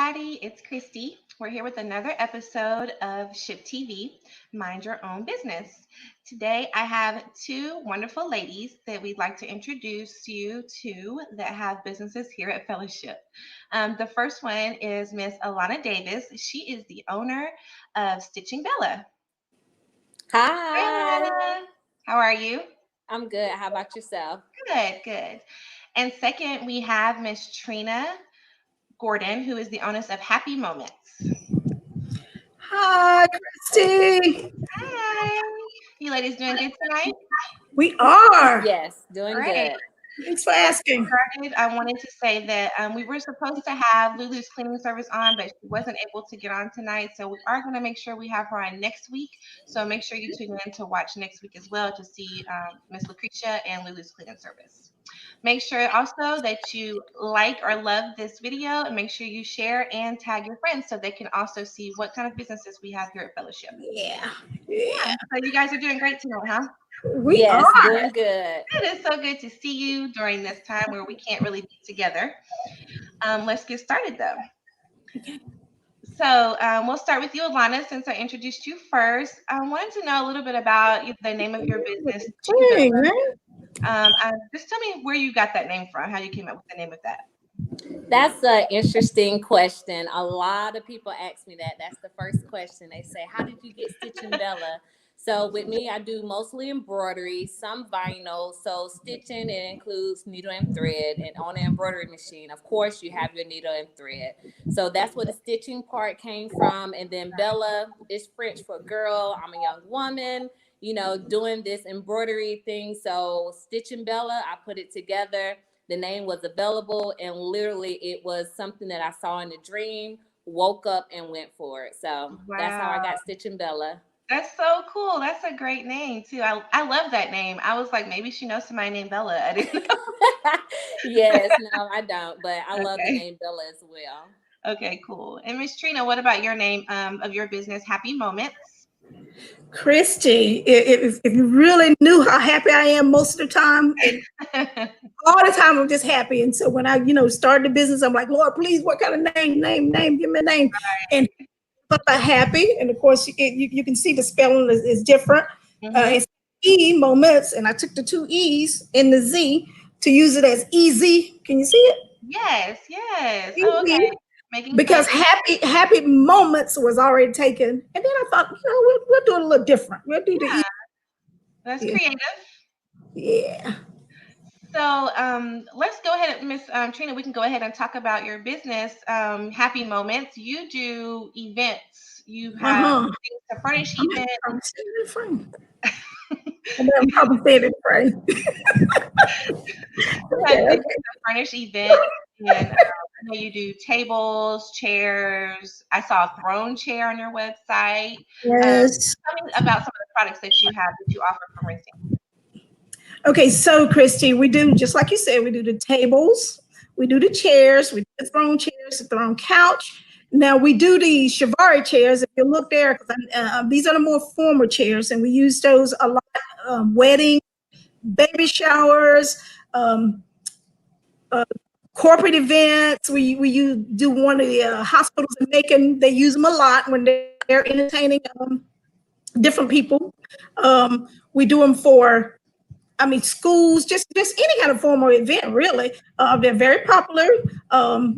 everybody. It's Christy. We're here with another episode of Ship TV, Mind Your Own Business. Today, I have two wonderful ladies that we'd like to introduce you to that have businesses here at Fellowship. The first one is Miss Alonna Davis. She is the owner of Stitching Bella. Hi, Hi, Alonna. How are you? I'm good. How about yourself? Good, good. And second, we have Miss Trina Gordon, who is the owner of Happee Momentz. Hi, Christy. Hi. You ladies doing good tonight? We are. Yes, doing Great. good. Thanks for asking. Started, I wanted to say that we were supposed to have Lulu's cleaning service on, but she wasn't able to get on tonight. So we are going to make sure we have her on next week. So make sure you tune in to watch next week as well to see Miss Lucretia and Lulu's cleaning service. Make sure also that you like or love this video and make sure you share and tag your friends so they can also see what kind of businesses we have here at Fellowship. Yeah. So you guys are doing great tonight, huh? We Yes, are. doing good. It is so good to see you during this time where we can't really be together. Let's get started though. Okay. So we'll start with you, Alonna, since I introduced you first. I wanted to know a little bit about the name of your business. Hey, man. Just tell me where you got that name from, how you came up with the name of that. That's an interesting question. A lot of people ask me that. That's the first question. They say, how did you get Stitching Bella? So with me, I do mostly embroidery, some vinyl. So stitching, it includes needle and thread. And on the embroidery machine, of course, you have your needle and thread. So that's where the stitching part came from. And then Bella is French for girl. I'm a young woman, doing this embroidery thing. So Stitching Bella, I put it together. The name was available, and literally it was something that I saw in a dream, woke up and went for it. So That's how I got Stitching Bella. That's so cool. That's a great name too. I love that name. I was like, maybe she knows somebody named Bella. I didn't know. Yes, no, I don't, but I love the Okay. name Bella as well. Okay, cool. And Miss Trina, what about your name of your business, Happee Momentz? Christy, if you really knew how happy I am most of the time, and all the time I'm just happy. And so when I, started the business, I'm like, Lord, please, what kind of name, give me a name. And happy. And of course, you can see the spelling is different. It's E, Momentz, and I took the two E's in the Z to use it as easy. Can you see it? Yes, yes. Easy. Oh, okay. Because happy moments was already taken, and then I thought, we'll do it a little different. We'll do the That's creative. Yeah. So let's go ahead, Miss Trina. We can go ahead and talk about your business, Happee Momentz. You do events. You have things to furnish events. I'm probably saying it right. To furnish events, and I know you do tables, chairs. I saw a throne chair on your website. Yes. Tell me about some of the products that you have that you offer for renting. Okay, so Christy, we do, just like you said, we do the tables, we do the chairs, we do the throne chairs, the throne couch. Now we do the Shivari chairs. If you look there, these are the more formal chairs, and we use those a lot. Weddings, baby showers, corporate events. We do one of the hospitals in Macon. They use them a lot when they're entertaining different people. We do them for, schools, just any kind of formal event, really. They're very popular.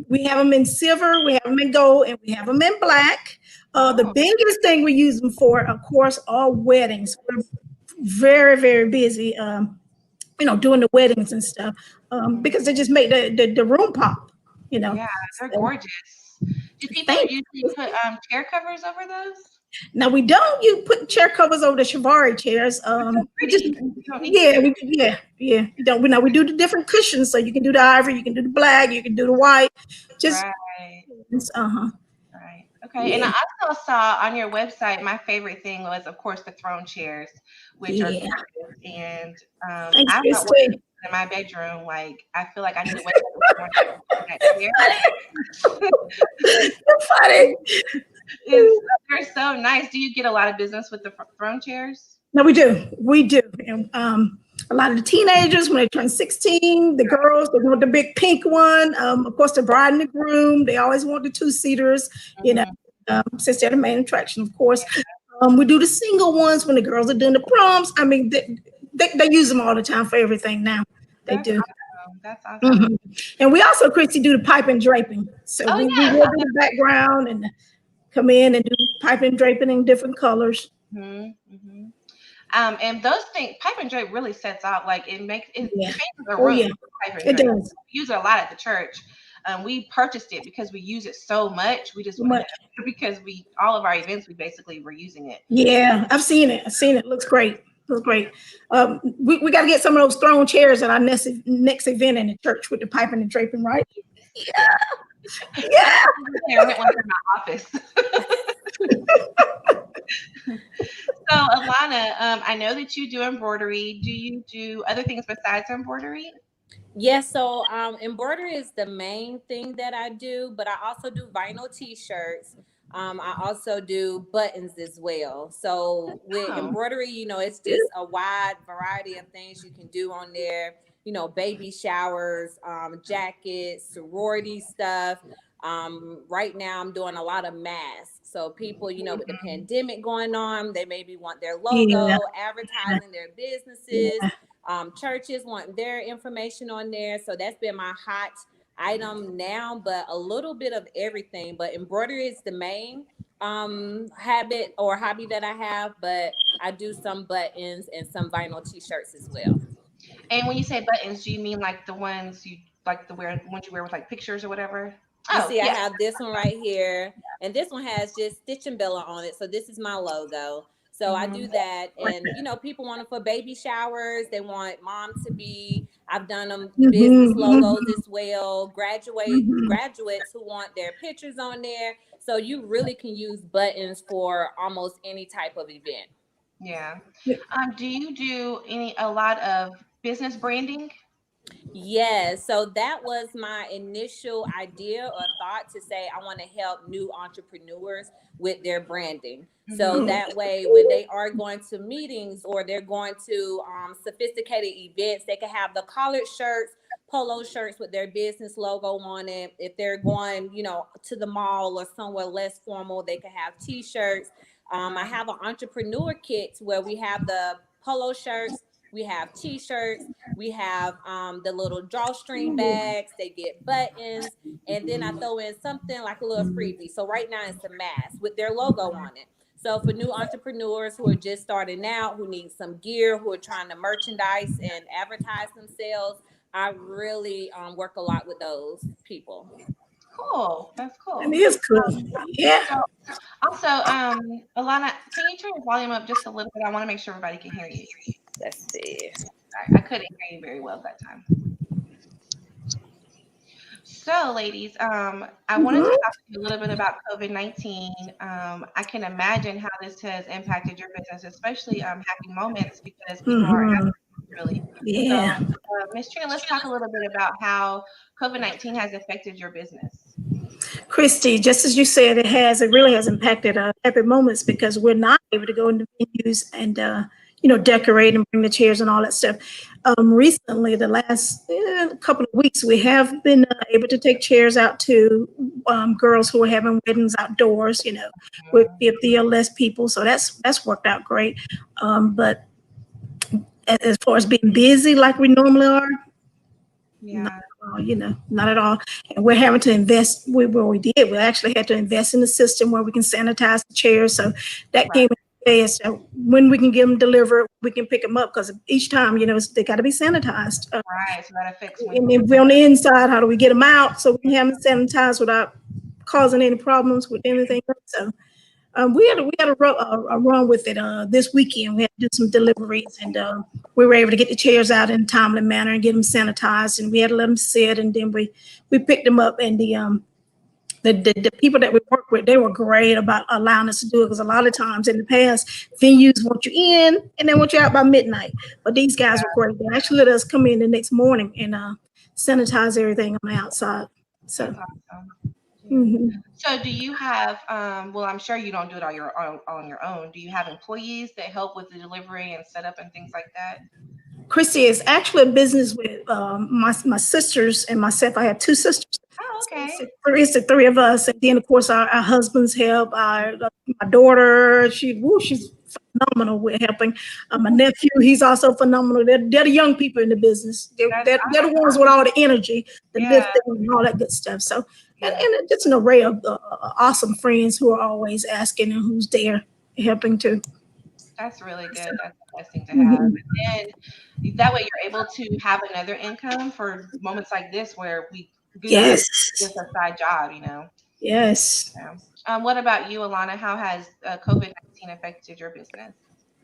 We have them in silver, we have them in gold, and we have them in black. The biggest thing we use them for, of course, are weddings. We're very, very busy, doing the weddings and stuff, because they just make the room pop, Yeah, they're gorgeous. Do people usually put chair covers over those? Now we don't. You put chair covers over the Shivari chairs. You don't. We do the different cushions, so you can do the ivory, you can do the black, you can do the white. Just right. Right. Okay. Yeah. And I also saw on your website, my favorite thing was, of course, the throne chairs, which are gorgeous. And I've got one in my bedroom. Like, I feel like I need to wake up in the morning. Funny. They're so nice. Do you get a lot of business with the throne chairs? No, we do. And A lot of the teenagers, when they turn 16, the girls, they want the big pink one. Of course, the bride and the groom, they always want the two-seaters, you know, since they're the main attraction, of course. We do the single ones when the girls are doing the proms. I mean, they use them all the time for everything now. They That's do. awesome. That's awesome. And we also, Christy, do the pipe and draping. So Oh, we yes. will do the background and come in and do pipe and draping in different colors. And those things, pipe and drape really sets out, like it makes it Yeah. changes the Oh, room. yeah. Pipe and It drape. does. We use it a lot at the church. We purchased it because we use it so much. We just So wanted much. it because all of our events, we basically were using it. Yeah, I've seen it. I've seen it. Looks great. Looks great. We got to get some of those throne chairs at our next event in the church with the piping and draping, right? Yeah. Yeah. I rent one for my office. So, Alonna, I know that you do embroidery. Do you do other things besides embroidery? Yes, so embroidery is the main thing that I do, but I also do vinyl t-shirts. I also do buttons as well. So with Oh, embroidery, it's just a wide variety of things you can do on there. Baby showers, jackets, sorority stuff. Right now I'm doing a lot of masks. So people, with the pandemic going on, they maybe want their Yeah. logo, advertising their businesses. Churches want their information on there. So that's been my hot item now, but a little bit of everything. But embroidery is the main habit or hobby that I have, but I do some buttons and some vinyl t-shirts as well. and when you say buttons, do you mean like the ones you like the ones you wear with like pictures or whatever? You Oh, see, I yeah. have this one right here, and this one has just Stitch and Bella on it. So this is my logo. So I do that, and people want it for baby showers. They want mom to be. I've done them business logos as well. Graduates who want their pictures on there. So you really can use buttons for almost any type of event. Yeah. Do you do a lot of business branding? Yes, so that was my initial idea or thought to say I want to help new entrepreneurs with their branding. So that way, when they are going to meetings or they're going to sophisticated events, they can have the collared shirts, polo shirts with their business logo on it. If they're going, to the mall or somewhere less formal, they can have T-shirts. I have an entrepreneur kit where we have the polo shirts, we have T-shirts, we have the little drawstring bags. They get buttons, and then I throw in something like a little freebie. So right now it's a mask with their logo on it. So for new entrepreneurs who are just starting out, who need some gear, who are trying to merchandise and advertise themselves, I really work a lot with those people. Cool. That's cool. It is cool. Yeah. So also, Alana, can you turn your volume up just a little bit? I want to make sure everybody can hear you. Let's see. Sorry, I couldn't hear you very well that time. So, ladies, I wanted to talk to you a little bit about COVID-19. I can imagine how this has impacted your business, especially Happy Moments, because people are asking really. So, Yeah. Miss Trina, let's talk a little bit about how COVID-19 has affected your business. Christy, just as you said, it really has impacted our Happy Moments because we're not able to go into venues and, decorate and bring the chairs and all that stuff. Recently, the last couple of weeks, we have been able to take chairs out to girls who are having weddings outdoors, with 50 or less people. So that's worked out great. But as far as being busy like we normally are, Yeah. not at all. And we're having to invest. We did. We actually had to invest in the system where we can sanitize the chairs. So that came in fast. So when we can get them delivered, we can pick them up because each time, they got to be sanitized. Right. So that affects when. And if we're on the inside, how do we get them out so we can have them sanitized without causing any problems with anything? So we had a run with it this weekend. We had to do some deliveries, and we were able to get the chairs out in a timely manner and get them sanitized. And we had to let them sit, and then we picked them up. And the people that we work with, they were great about allowing us to do it because a lot of times in the past, venues want you in and they want you out by midnight. But these guys were great. They actually let us come in the next morning and sanitize everything on the outside. So. That's awesome. Mm-hmm. So do you have, well, I'm sure you don't do it on your own. Do you have employees that help with the delivery and setup and things like that? Christy is actually a business with my sisters and myself. I have two sisters. Oh, So okay. it's the three of us, and then of course our husbands help. My daughter, she's phenomenal with helping. My nephew, he's also phenomenal. They're the young people in the business. That's They're the ones with all the energy, the yeah, lifting, and all that good stuff. So yeah. and just an array of awesome friends who are always asking and who's there helping too. That's really So, good. That's the best thing to have. mhm. And then that way you're able to have another income for moments like this where we need Yes, just a side job, you know. yes. Yeah. What about you, Alana? How has COVID-19 affected your business?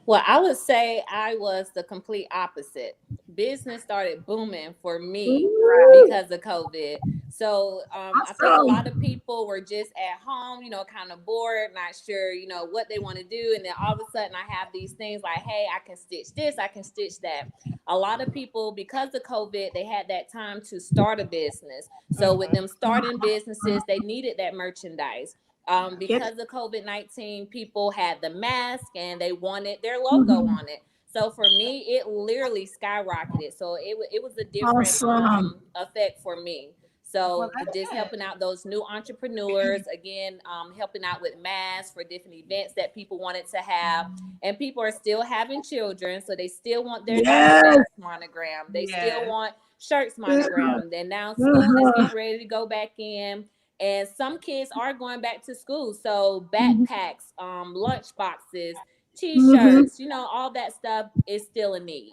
Well, I would say I was the complete opposite. Business started booming for me Ooh, because of COVID. So I think a lot of awesome. people were just at home, kind of bored, not sure, what they want to do. And then all of a sudden I have these things like, hey, I can stitch this, I can stitch that. A lot of people, because of COVID, they had that time to start a business. So with Mhm. them starting businesses, they needed that merchandise. Yep. Because of COVID-19, people had the mask and they wanted their logo Mhm. on it. So for me, it literally skyrocketed. So it was a different Awesome. effect for me. Well, So that's just good. helping out those new entrepreneurs, again, helping out with masks for different events that people wanted to have. And people are still having children, so they still want their name Yes. badge monogram. They still Yes. want shirts Uh-huh. monogram. Then now school is Uh-huh. getting ready to go back in, and some kids are going back to school, so Mhm. backpacks, lunch boxes, Mhm. t-shirts, all that stuff is still a need.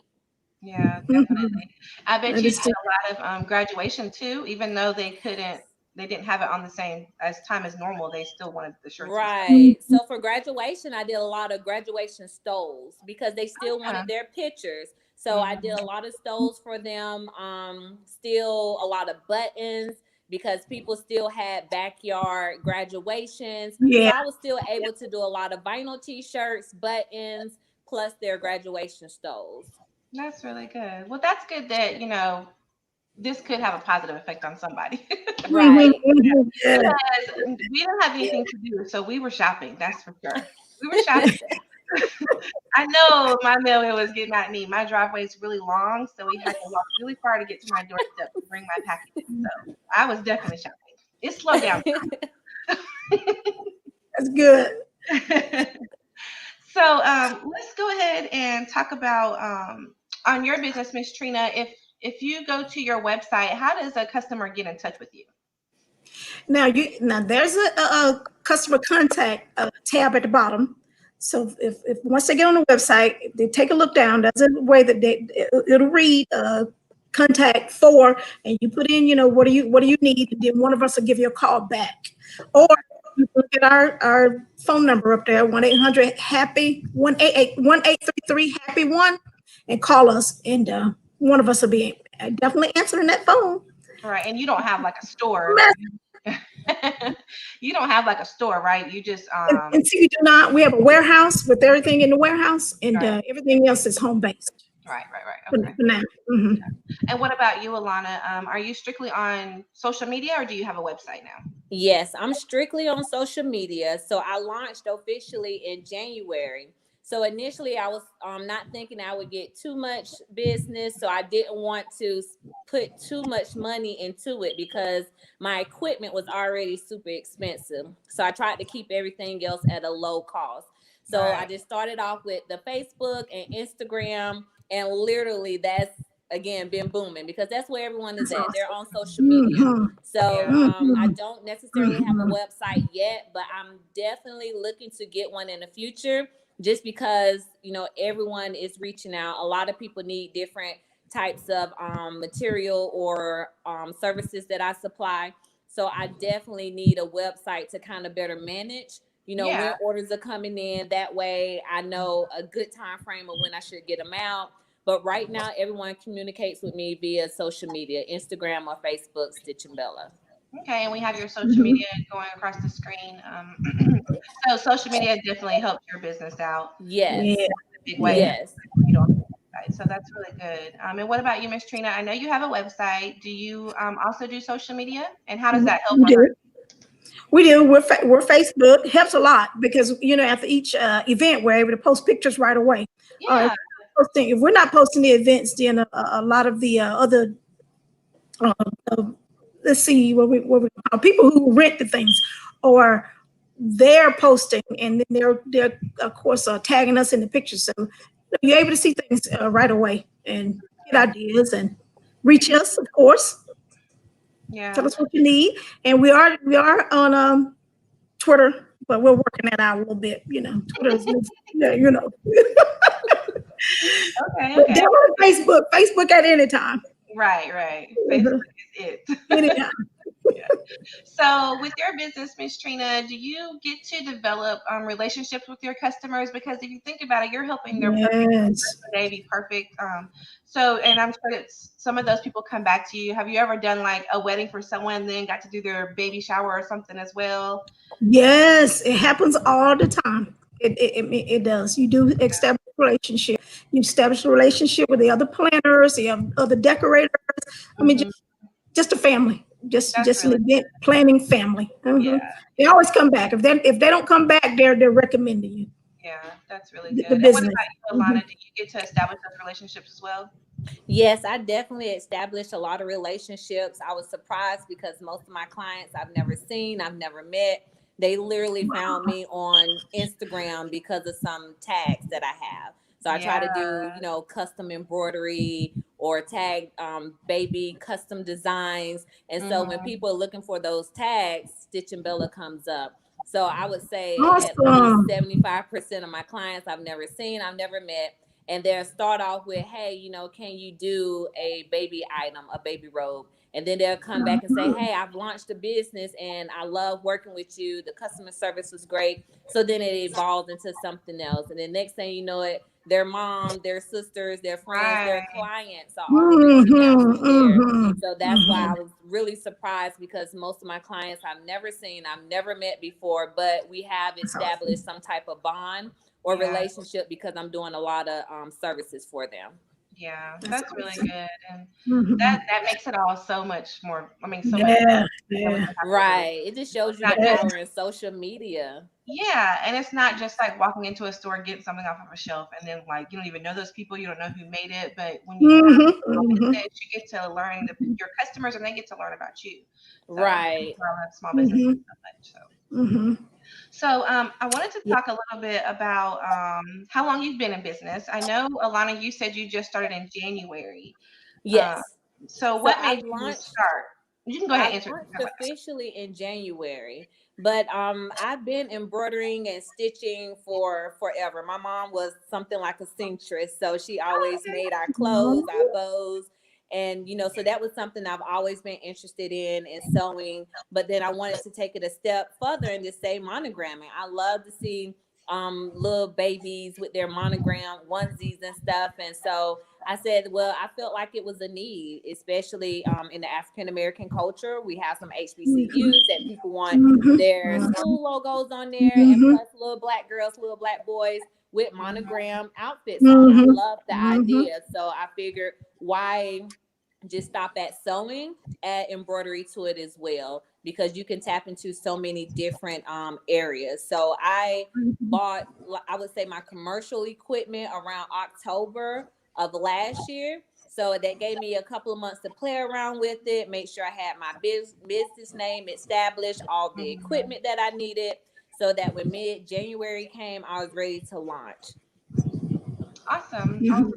Yeah, Mhm. definitely. I bet That you is did true. a lot of graduation too, even though they didn't have it on the same as time as normal. They still wanted the shirts and stuff. Right. Mhm. So for graduation, I did a lot of graduation stoles because they still Yeah. wanted their pictures. So I did a Hmm. lot of stoles for them. Still a lot of buttons because people still had backyard graduations. So Yeah. I was still able to do a lot of vinyl t-shirts, buttons, plus their graduation stoles. That's really good. Well, that's good that, this could have a positive effect on somebody. Mhm. Right. Mhm. Yeah. Because we didn't have anything to do, so we were shopping, that's for sure. We were shopping. I know my mailman was getting at me. My driveway is really long, so we had to walk really far to get to my doorstep to bring my packages. So I was definitely shopping. It slowed down. That's good. So let's go ahead and talk about on your business, Miss Trina. If you go to your website, how does a customer get in touch with you? Now there's a customer contact tab at the bottom. So if once they get on the website, if they take a look down, there's a way that it'll read contact for, and you put in, what do you need, and then one of us will give you a call back. Or Okay. you can get our phone number up there, 1-800 happy 1-833 happy one, and call us, and one of us will be definitely answering that phone. All right, and you don't have like a store. You don't have like a store, right? You just And see, we do not. We have a warehouse with everything in the warehouse, and right, everything else is home based right. for Okay. now. Hmm. And what about you, Alana? Are you strictly on social media or do you have a website now? Yes, I'm strictly on social media. So I launched officially in January. So initially, I was not thinking I would get too much business. So I didn't want to put too much money into it because my equipment was already super expensive. So I tried to keep everything else at a low cost. So I Right. just started off with the Facebook and Instagram. And literally, that's again been booming because that's where everyone is That's at. They're awesome. on social media. Hmm. So Yeah. I Hmm. don't necessarily have a Hmm. website yet, but I'm definitely looking to get one in the future just because, everyone is reaching out. A lot of people need different types of material or services that I supply. So I definitely need a website to kind of better manage, Yeah. when orders are coming in. That way I know a good time frame of when I should get them out. But right now, everyone communicates with me via social media, Instagram or Facebook, Stitch and Bella. Okay, and we have your social Hmm. media going across the screen. So social media definitely helps your business out Yeah. Yes, in a big way. Yeah. yes. You don't have a website. So that's really good. And what about you, Miss Trina? I know you have a website. Do you also do social media? And how does that help We or hurt? do. We do. We're Facebook. Helps a lot because after each event, we're able to post pictures right away. Or Yeah. posting the events, then a lot of the other uh, uh, let's see what we people who rent the things, or they're posting, and then they're of course tagging us in the pictures, so you're able to see things right away and get ideas and reach us, of course. Tell Yeah. us what you need, and we are on Twitter, but we're working that out a little bit. Twitter is yeah, Okay. but Okay. they're on Facebook at any time. Right. Right. Facebook is it. Anytime. Yeah. So, with your business, Miss Trina, do you get to develop relationships with your customers? Because if you think about it, you're helping their Yes. day be perfect. So, and I'm sure that some of those people come back to you. Have you ever done like a wedding for someone, and then got to do their baby shower or something as well? Yes, it happens all the time. It does. You do establish a relationship. You establish a relationship with the other planners, the other decorators. I mean, Hmm. just a family. That's Just an really, event planning family. yeah, They always come back. If they don't come back, they're recommending you yeah, that's really the good. And what business. about you, Alana? Do you get to establish those relationships as well? Yes, I definitely established a lot of relationships. I was surprised because most of my clients I've never seen, I've never met. They literally found me on Instagram because of some tags that I have. So I try Yeah. to do, custom embroidery or tag baby custom designs. And so when Hmm. people are looking for those tags, Stitch and Bella comes up. So I would say at least Awesome. 75% of my clients I've never seen, I've never met, and they'll start off with, hey, can you do a baby item, a baby robe? And then they'll come back and say, hey, I've launched a business and I love working with you. The customer service was great. So then it evolves into something else. And then next thing you know it, their mom, their sisters, their friends, their Right. clients are all reaching out Mm-hmm, from there. mm-hmm, So that's why I was really surprised, because most of my clients I've never seen, I've never met before, but we have That's awesome. established some type of bond or Yeah. relationship because I'm doing a lot of services for them. Yeah. That's That's really awesome. good. And Hmm. that makes it all so much more, I mean, so much Yeah, that we yeah, can have to do. Right. It just shows It's you the not just, power in social media. yeah, and it's not just like walking into a store, getting something off of a shelf, and then like you don't even know those people, you don't know who made it. But when you have hmm a hmm business, you get to learn your customers, and they get to learn about you. So that's Right. why I love small businesses hmm so much. hmm I wanted to Yeah. talk a little bit about how long you've been in business. I know, Alana, you said you just started in January. Uh, Yes. so So what made you start? You can go ahead I and answer. launched officially in January, but I've been embroidering and stitching for forever. My mom was something like a seamstress, so she Oh, always made our Mhm. clothes, our bows, and so that was something I've always been interested in sewing. But then I wanted to take it a step further and just say monogramming. I love to see little babies with their monogram onesies and stuff, and so I said, well, I felt like it was a need, especially in the African American culture. We have some HBCUs that people want Mhm. their school logos on there, and Mhm. plus little black girls, little black boys with monogram outfits on. I Mhm. love the Mhm. idea. So I figured, why just stop at sewing, add embroidery to it as well, because you can tap into so many different areas. So I bought, I would say, my commercial equipment around October of last year. So that gave me a couple of months to play around with it, make sure I had my business name established, all the mhm. equipment that I needed, so that when mid January came, I was ready to launch. Awesome, Mhm. awesome.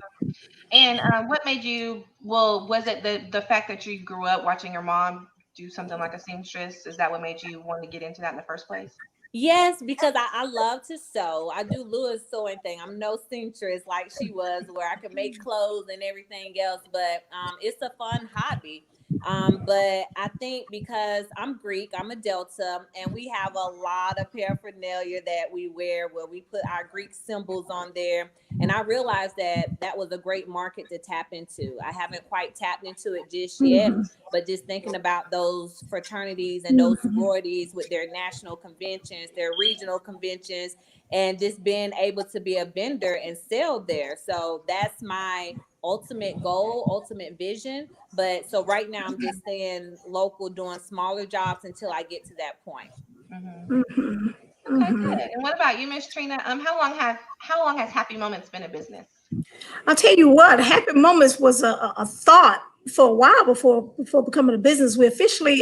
And what made you? Well, was it the fact that you grew up watching your mom do something like a seamstress? Is that what made you want to get into that in the first place? Yes, because I love to sew. I do Lewis sewing thing. I'm no seamstress like she was, where I can make clothes and everything else, but it's a fun hobby. But I think because I'm Greek, I'm a Delta, and we have a lot of paraphernalia that we wear where we put our Greek symbols on there. And I realized that that was a great market to tap into. I haven't quite tapped into it just yet, Mhm. but just thinking about those fraternities and those Mhm. sororities with their national conventions, their regional conventions, and just being able to be a vendor and sell there. So that's my ultimate goal, ultimate vision. But so right now I'm just staying local, doing smaller jobs until I get to that point. Hmm. Mhm. Okay, Mhm. good. And what about you, Miss Trina? How long has Happy Moments been a business? I'll tell you what, Happy Moments was a thought for a while before becoming a business. We officially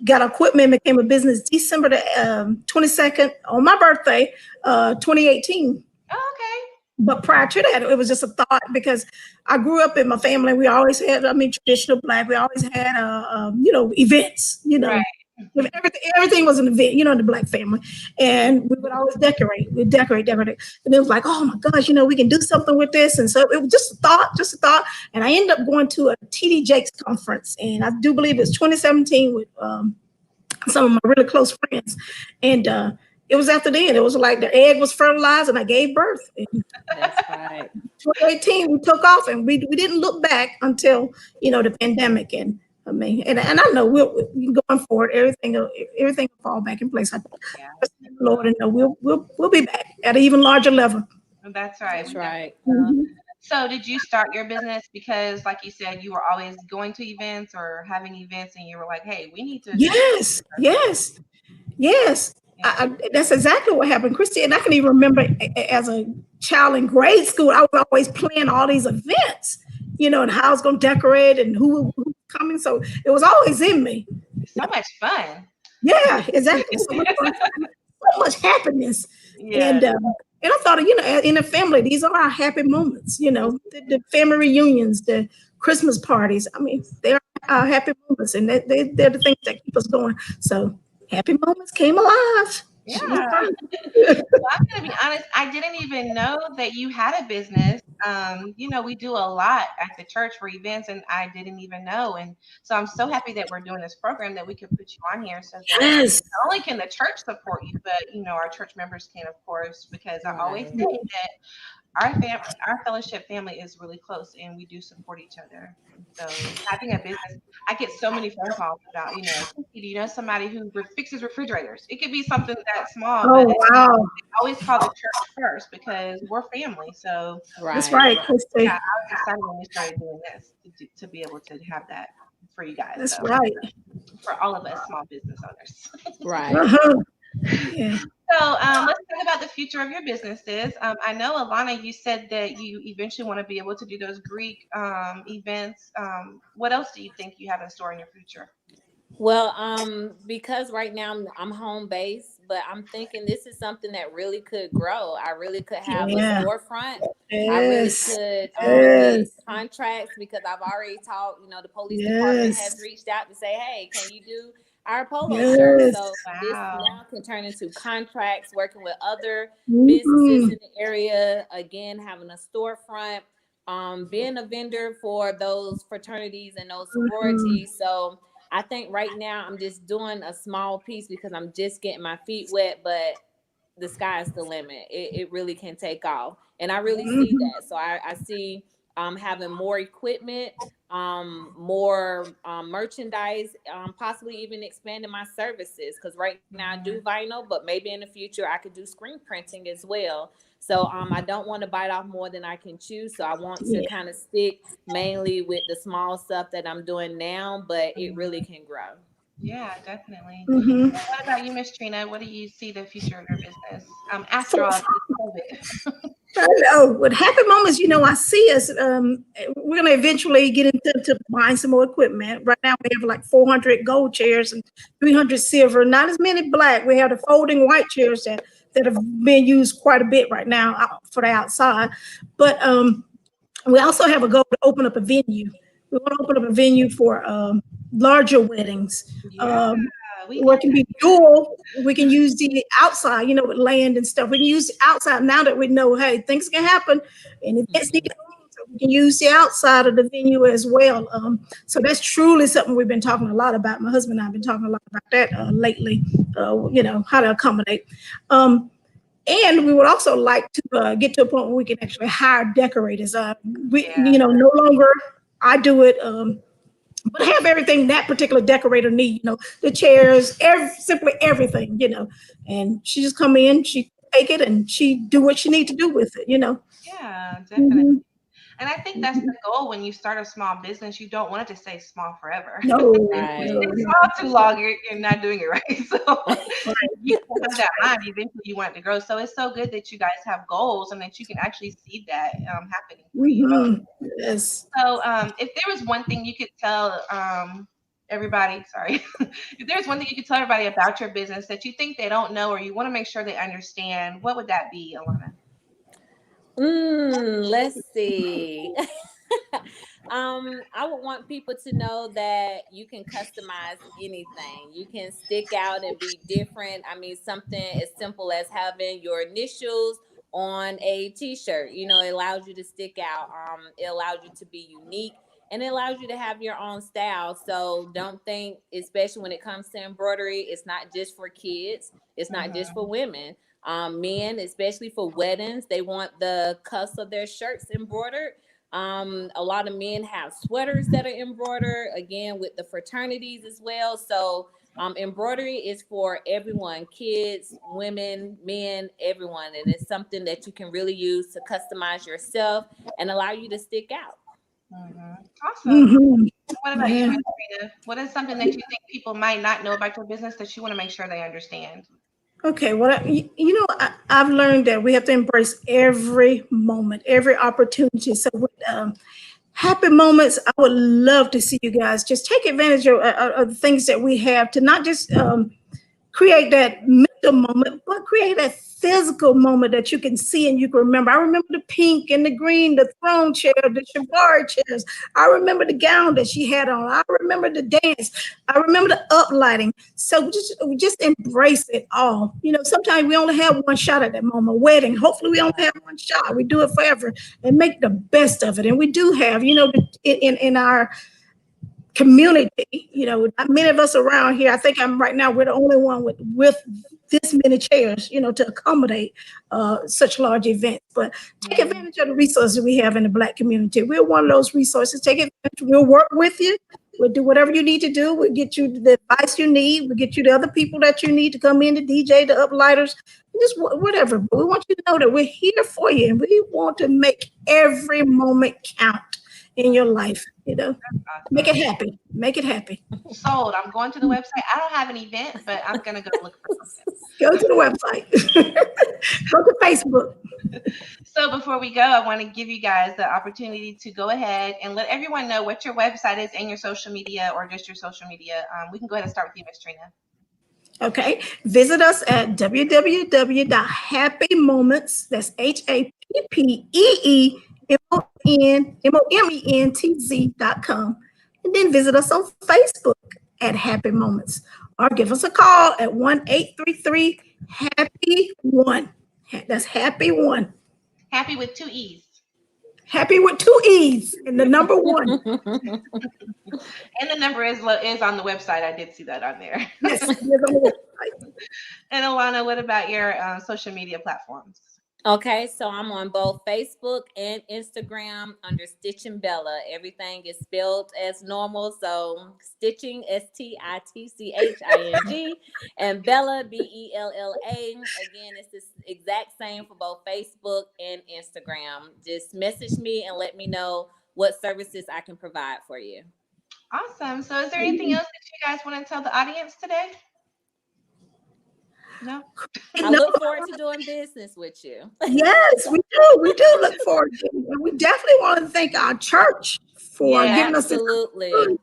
got equipment, became a business December the 22nd on my birthday, 2018. Oh, okay. But prior to that, it was just a thought because I grew up in my family. We always had, I mean, traditional Black. We always had, events. Right. Everything was an event, in the Black family, and we would always decorate. We decorate, and it was like, oh my gosh, we can do something with this. And so it was just a thought. And I ended up going to a TD Jakes conference, and I do believe it's 2017 with some of my really close friends, and it was after then. It was like the egg was fertilized, and I gave birth. And That's right. 2018, we took off, and we didn't look back until the pandemic. And I mean, and I know we're going forward. Everything will fall back in place. I Yeah. trust in the Lord, and we'll be back at an even larger level. That's right. That's right. Mhm. So did you start your business because, like you said, you were always going to events or having events, and you were like, "Hey, we need to." Yes. Yeah. That's exactly what happened, Christy. And I can even remember as a child in grade school, I was always planning all these events, and how I was going to decorate and who was coming. So it was always in me. So much fun. Yeah, exactly. So much fun, so much happiness. Yeah. And I thought, in a family, these are our happy moments, the family reunions, the Christmas parties. I mean, they're our happy moments, and they're the things that keep us going. So happy moments came alive. Yeah. Well, I'm gonna be honest. I didn't even know that you had a business. We do a lot at the church for events, and I didn't even know. And so I'm so happy that we're doing this program that we could put you on here, so that Yes. not only can the church support you, but our church members can, of course, because I always say Right. that our fellowship family is really close, and we do support each other. And so having a business, I get so many phone calls about, "Hey, do you know somebody who fixes refrigerators?" It could be something that small, but Oh, wow. always call the church first because we're family. So That's Right. right, yeah, Christy. I was excited when we started doing this to be able to have that for you guys. That's So right. for all of us small business owners. Right. Uh-huh. Yeah. So let's talk about the future of your businesses. I know, Alonna, you said that you eventually want to be able to do those Greek events. What else do you think you have in store in your future? Well, because right now I'm home based, but I'm thinking this is something that really could grow. I really could have a Yeah. storefront. I really Yes. could get Yes. contracts because I've already talked, the police department has Yes. reached out to say, hey, can you do our polo shirts? Yes. So this Wow. now can turn into contracts, working with other businesses Mhm. in the area, again, having a storefront, being a vendor for those fraternities and those Mhm. sororities. So I think right now I'm just doing a small piece because I'm just getting my feet wet, but the sky is the limit. It really can take off. And I really see Mhm. that. So I see having more equipment, more merchandise, possibly even expanding my services. Because right now I do vinyl, but maybe in the future I could do screen printing as well. So I don't want to bite off more than I can chew. So I want to Yeah. kind of stick mainly with the small stuff that I'm doing now, but it really can grow. Yeah, definitely. Mhm. What about you, Miss Trina? What do you see the future of your business after For, all this COVID? I know with happy moments, I see us. We're gonna eventually get into buying some more equipment. Right now, we have like 400 gold chairs and 300 silver. Not as many black. We have the folding white chairs that have been used quite a bit right now for the outside. But we also have a goal to open up a venue. We want to open up a venue for larger weddings. Yeah, Um, we where it love can be dual. We can use the outside, with land and stuff. We can use the outside now that we know, hey, things can happen and events need to go on. So we can use the outside of the venue as well. So that's truly something we've been talking a lot about. My husband and I have been talking a lot about that lately, how to accommodate. And we would also like to get to a point where we can actually hire decorators. Yeah. No longer I do it. But have everything that particular decorator need, the chairs, simply everything, and she just come in, she take it and she do what she need to do with it. Yeah, definitely. Mhm. And I think that's the goal when you start a small business. You don't want it to stay small forever. No, Right. no, It's no. small too long, you're not doing it right. So you have that mind. Eventually, you want it to grow. So it's so good that you guys have goals and that you can actually see that happening for you. Yes. So if there was one thing you could tell everybody, sorry, if there's one thing you could tell everybody about your business that you think they don't know or you want to make sure they understand, what would that be, Alonna? Let's see. I would want people to know that you can customize anything. You can stick out and be different. I mean, something as simple as having your initials on a t-shirt. You know, it allows you to stick out. It allows you to be unique, and it allows you to have your own style. So don't think, especially when it comes to embroidery, it's not just for kids. It's not just for women. Men, especially for weddings, they want the cuffs of their shirts embroidered. A lot of men have sweaters that are embroidered, again, with the fraternities as well. So embroidery is for everyone, kids, women, men, everyone. And it's something that you can really use to customize yourself and allow you to stick out. Awesome. Mm-hmm. What about you, Yeah. Miss Trina? What is something that you think people might not know about your business that you want to make sure they understand? Okay, I've learned that we have to embrace every moment, every opportunity. So with Happy Moments, I would love to see you guys just take advantage of the things that we have to not just create that mental moment, but create that physical moment that you can see and you can remember. I remember the pink and the green, the throne chair, the Shabar chairs. I remember the gown that she had on. I remember the dance. I remember the uplighting. So just embrace it all. You know, sometimes we only have one shot at that moment. Wedding. Hopefully we only have one shot. We do it forever and make the best of it. And we do have, in our community, many of us around here, I think right now we're the only one with this many chairs, to accommodate such large events. But take advantage of the resources we have in the Black community. We're one of those resources. Take advantage. We'll work with you. We'll do whatever you need to do. We'll get you the advice you need. We'll get you the other people that you need to come in, the DJ, the uplighters, just whatever. But we want you to know that we're here for you, and we want to make every moment count in your life. Make it happy. Make it happy. Sold. I'm going to the website. I don't have an event, but I'm gonna go look for something. Go to the website. Go to Facebook. So before we go, I want to give you guys the opportunity to go ahead and let everyone know what your website is and your social media, or just your social media. We can go ahead and start with you, Miss Trina. Okay. Visit us at www.happymoments. That's HAPPEEMOMENTZ.com. And then visit us on Facebook at Happy Moments, or give us a call at 1-833-HAPPY-1. That's Happy One. Happy with 2 E's. Happy with 2 E's and the number 1. And the number is on the website. I did see that on there. Yes, it is on the website. And Alonna, what about your social media platforms? Okay, so I'm on both Facebook and Instagram under Stitching Bella. Everything is spelled as normal. So Stitching, STITCHING, and Bella, BELLA. Again, it's the exact same for both Facebook and Instagram. Just message me and let me know what services I can provide for you. Awesome. So is there anything else that you guys want to tell the audience today? No? I look forward to doing business with you. Yes, we do. We do look forward to it. And we definitely want to thank our church for giving us this opportunity.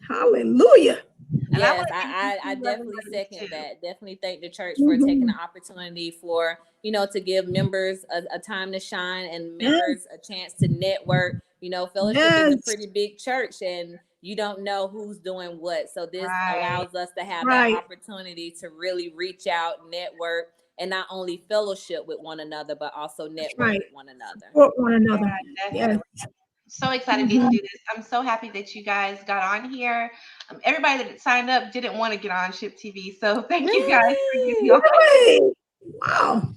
Hallelujah. Yes, I definitely second that. Definitely thank the church for taking the opportunity for, to give members a time to shine and members a chance to network. Fellowship is a pretty big church, and you don't know who's doing what. So this allows us to have that opportunity to really reach out, network, and not only fellowship with one another, but also network with one another. Support one another. Yes. So excited to do this. I'm so happy that you guys got on here. Everybody that signed up didn't want to get on Ship TV. So thank you guys for getting on. Wow.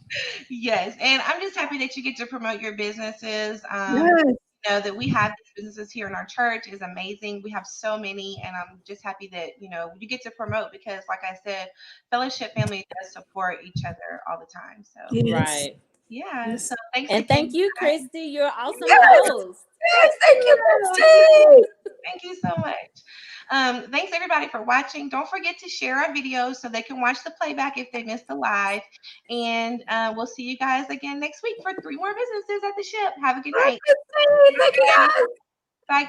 Yes. And I'm just happy that you get to promote your businesses. That we have these businesses here in our church is amazing. We have so many, and I'm just happy that, you get to promote because, like I said, Fellowship family does support each other all the time. So Right. Yeah. So thanks And again. thank you, Christy. You're an awesome Yes. host. Yes, thank you, Christy. Thank you so much. Thanks everybody for watching. Don't forget to share our videos so they can watch the playback if they missed the live. And we'll see you guys again next week for 3 more businesses at the ship. Have a good night. Thank you, guys. Bye.